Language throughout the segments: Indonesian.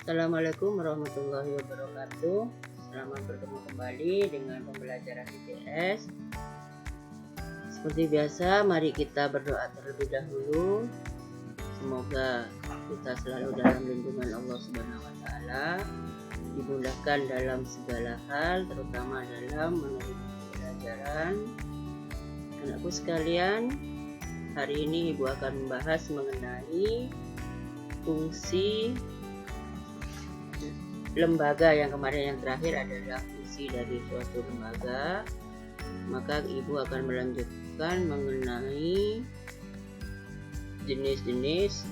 Assalamualaikum warahmatullahi wabarakatuh. Selamat bertemu kembali dengan pembelajaran IPS. Seperti biasa, mari kita berdoa terlebih dahulu. Semoga kita selalu dalam lindungan Allah Subhanahu wa taala, dimudahkan dalam segala hal, terutama dalam menerima pelajaran. Anakku sekalian, hari ini Ibu akan membahas mengenai fungsi lembaga. Yang kemarin yang terakhir adalah fungsi dari suatu lembaga, maka Ibu akan melanjutkan mengenai jenis-jenis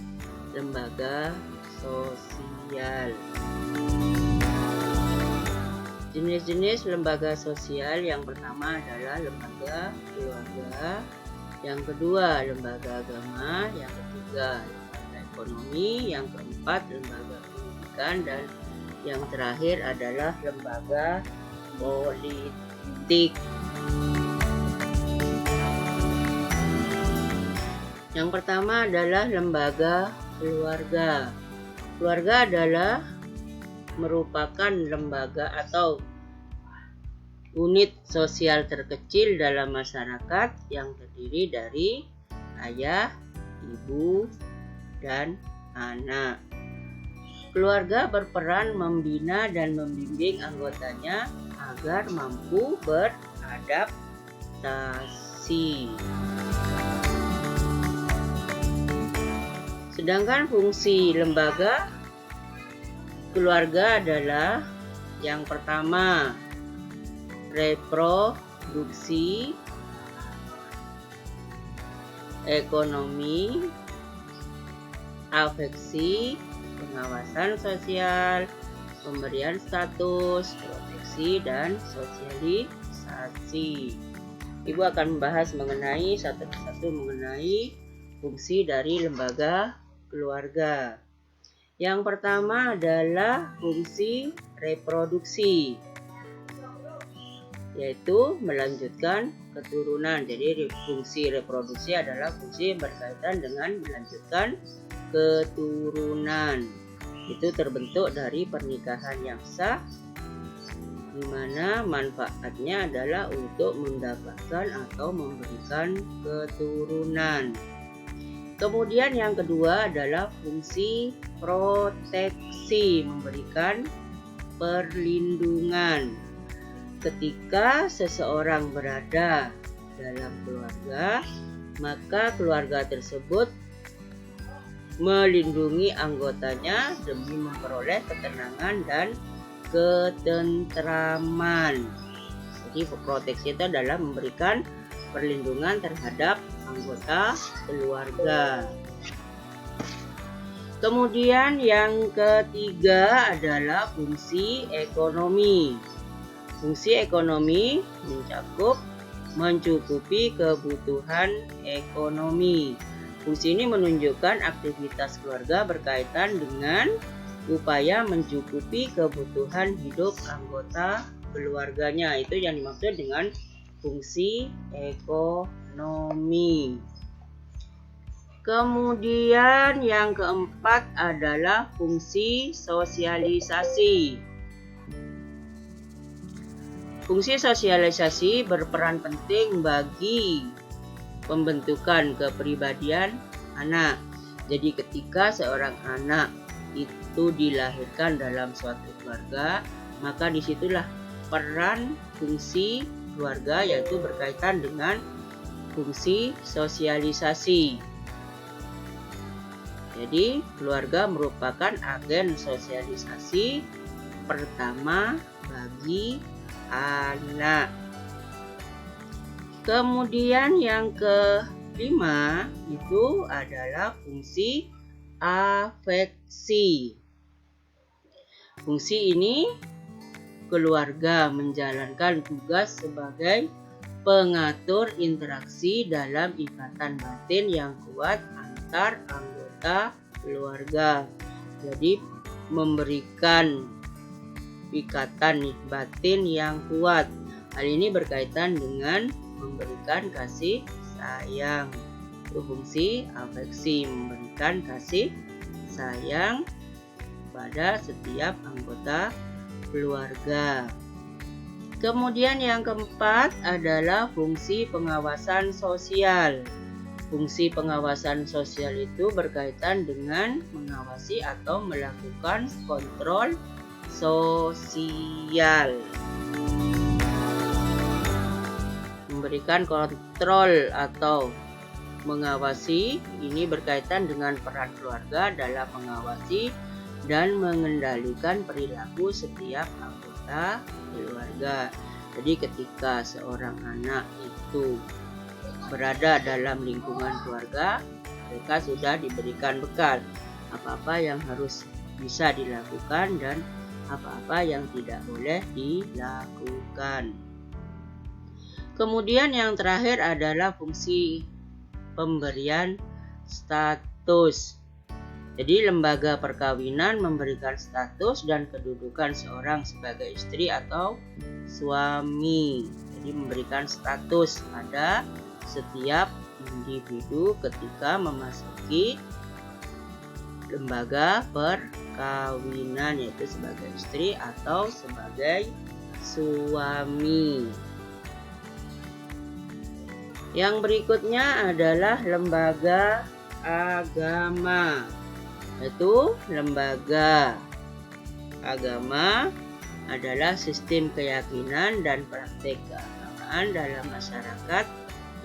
lembaga sosial. Jenis-jenis lembaga sosial yang pertama adalah lembaga keluarga, yang kedua lembaga agama, yang ketiga lembaga ekonomi, yang keempat lembaga pendidikan, dan yang terakhir adalah lembaga politik. Yang pertama adalah lembaga keluarga. Keluarga adalah merupakan lembaga atau unit sosial terkecil dalam masyarakat yang terdiri dari ayah, ibu, dan anak. Keluarga berperan membina dan membimbing anggotanya agar mampu beradaptasi. Sedangkan fungsi lembaga keluarga adalah yang pertama, reproduksi, ekonomi, afeksi, pengawasan sosial, pemberian status, proteksi, dan sosialisasi. Ibu akan membahas mengenai satu persatu mengenai fungsi dari lembaga keluarga. Yang pertama adalah fungsi reproduksi, yaitu melanjutkan keturunan. Jadi fungsi reproduksi adalah fungsi yang berkaitan dengan melanjutkan keturunan. Itu terbentuk dari pernikahan yang sah, di mana manfaatnya adalah untuk mendapatkan atau memberikan keturunan. Kemudian yang kedua adalah fungsi proteksi, memberikan perlindungan. Ketika seseorang berada dalam keluarga, maka keluarga tersebut melindungi anggotanya demi memperoleh ketenangan dan ketentraman. Jadi proteksi itu adalah memberikan perlindungan terhadap anggota keluarga. Kemudian yang ketiga adalah fungsi ekonomi. Fungsi ekonomi mencukupi kebutuhan ekonomi. Fungsi ini menunjukkan aktivitas keluarga berkaitan dengan upaya mencukupi kebutuhan hidup anggota keluarganya. Itu yang dimaksud dengan fungsi ekonomi. Kemudian yang keempat adalah fungsi sosialisasi. Fungsi sosialisasi berperan penting bagi pembentukan kepribadian anak. Jadi ketika seorang anak itu dilahirkan dalam suatu keluarga, maka disitulah peran fungsi keluarga, yaitu berkaitan dengan fungsi sosialisasi. Jadi keluarga merupakan agen sosialisasi pertama bagi anak. Kemudian yang kelima itu adalah fungsi afeksi. Fungsi ini keluarga menjalankan tugas sebagai pengatur interaksi dalam ikatan batin yang kuat antar anggota keluarga. Jadi memberikan ikatan batin yang kuat. Hal ini berkaitan dengan memberikan kasih sayang. Itu fungsi afeksi, memberikan kasih sayang kepada setiap anggota keluarga. Kemudian yang keempat adalah fungsi pengawasan sosial. Fungsi pengawasan sosial itu berkaitan dengan mengawasi atau melakukan kontrol sosial. Memberikan kontrol atau mengawasi ini berkaitan dengan peran keluarga dalam mengawasi dan mengendalikan perilaku setiap anggota keluarga. Jadi ketika seorang anak itu berada dalam lingkungan keluarga, mereka sudah diberikan bekal apa-apa yang harus bisa dilakukan dan apa-apa yang tidak boleh dilakukan. Kemudian yang terakhir adalah fungsi pemberian status. Jadi lembaga perkawinan memberikan status dan kedudukan seorang sebagai istri atau suami. Jadi memberikan status pada setiap individu ketika memasuki lembaga perkawinan, yaitu sebagai istri atau sebagai suami. Yang berikutnya adalah lembaga agama, yaitu lembaga agama adalah sistem keyakinan dan praktek keagamaan dalam masyarakat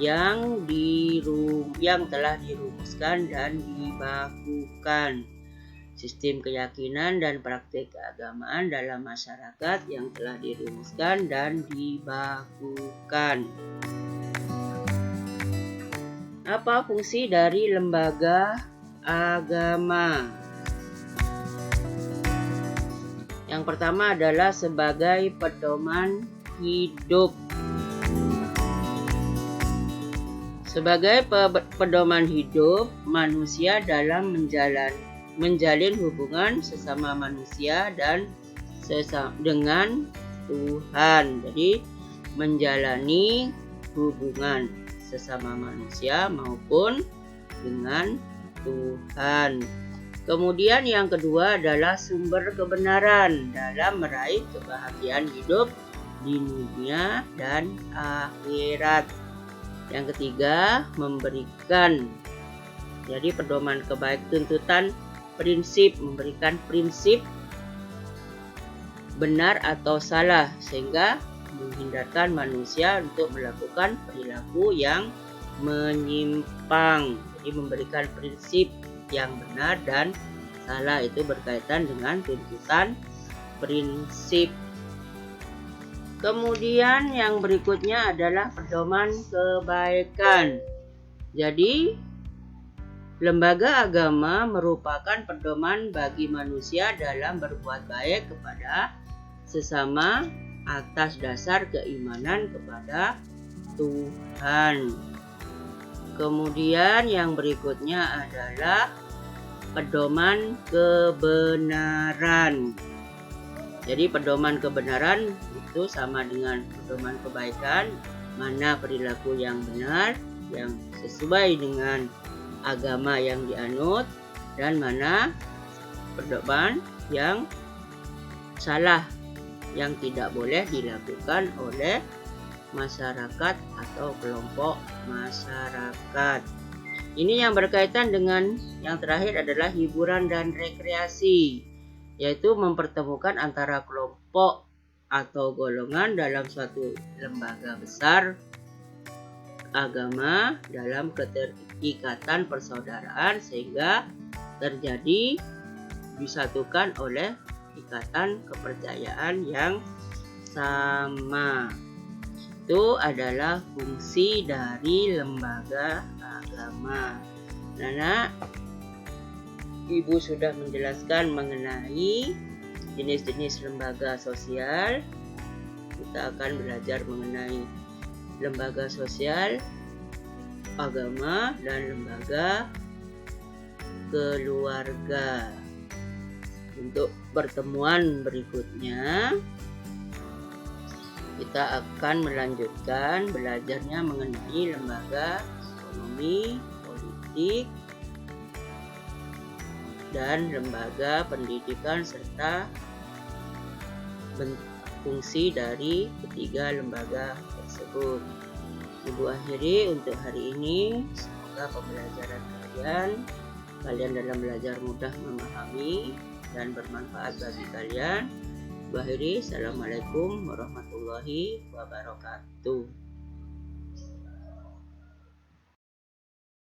yang telah dirumuskan dan dibakukan. Sistem keyakinan dan praktek keagamaan dalam masyarakat yang telah dirumuskan dan dibakukan. Apa fungsi dari lembaga agama? Yang pertama adalah sebagai pedoman hidup. Sebagai pedoman hidup manusia dalam menjalin hubungan sesama manusia dan dengan Tuhan. Jadi menjalani hubungan sesama manusia maupun dengan Tuhan. Kemudian yang kedua adalah sumber kebenaran dalam meraih kebahagiaan hidup di dunia dan akhirat. Yang ketiga, memberikan jadi pedoman tuntutan prinsip, memberikan prinsip benar atau salah sehingga menghindarkan manusia untuk melakukan perilaku yang menyimpang. Jadi memberikan prinsip yang benar dan salah itu berkaitan dengan tuntutan prinsip. Kemudian yang berikutnya adalah pedoman kebaikan. Jadi lembaga agama merupakan pedoman bagi manusia dalam berbuat baik kepada sesama atas dasar keimanan kepada Tuhan. Kemudian yang berikutnya adalah pedoman kebenaran. Jadi pedoman kebenaran itu sama dengan pedoman kebaikan, mana perilaku yang benar, yang sesuai dengan agama yang dianut, dan mana pedoman yang salah, yang tidak boleh dilakukan oleh masyarakat atau kelompok masyarakat. Ini yang berkaitan dengan yang terakhir adalah hiburan dan rekreasi, yaitu mempertemukan antara kelompok atau golongan dalam suatu lembaga besar agama dalam keterikatan persaudaraan sehingga terjadi disatukan oleh ikatan kepercayaan yang sama. Itu adalah fungsi dari lembaga agama. Nana, Ibu sudah menjelaskan mengenai jenis-jenis lembaga sosial. Kita akan belajar mengenai lembaga sosial, agama, dan lembaga keluarga. Untuk pertemuan berikutnya, kita akan melanjutkan belajarnya mengenai lembaga ekonomi, politik, dan lembaga pendidikan serta fungsi dari ketiga lembaga tersebut. Ibu akhiri untuk hari ini. Semoga pembelajaran kalian dalam belajar mudah memahami dan bermanfaat bagi kalian. Ibu akhiri, Assalamualaikum warahmatullahi wabarakatuh.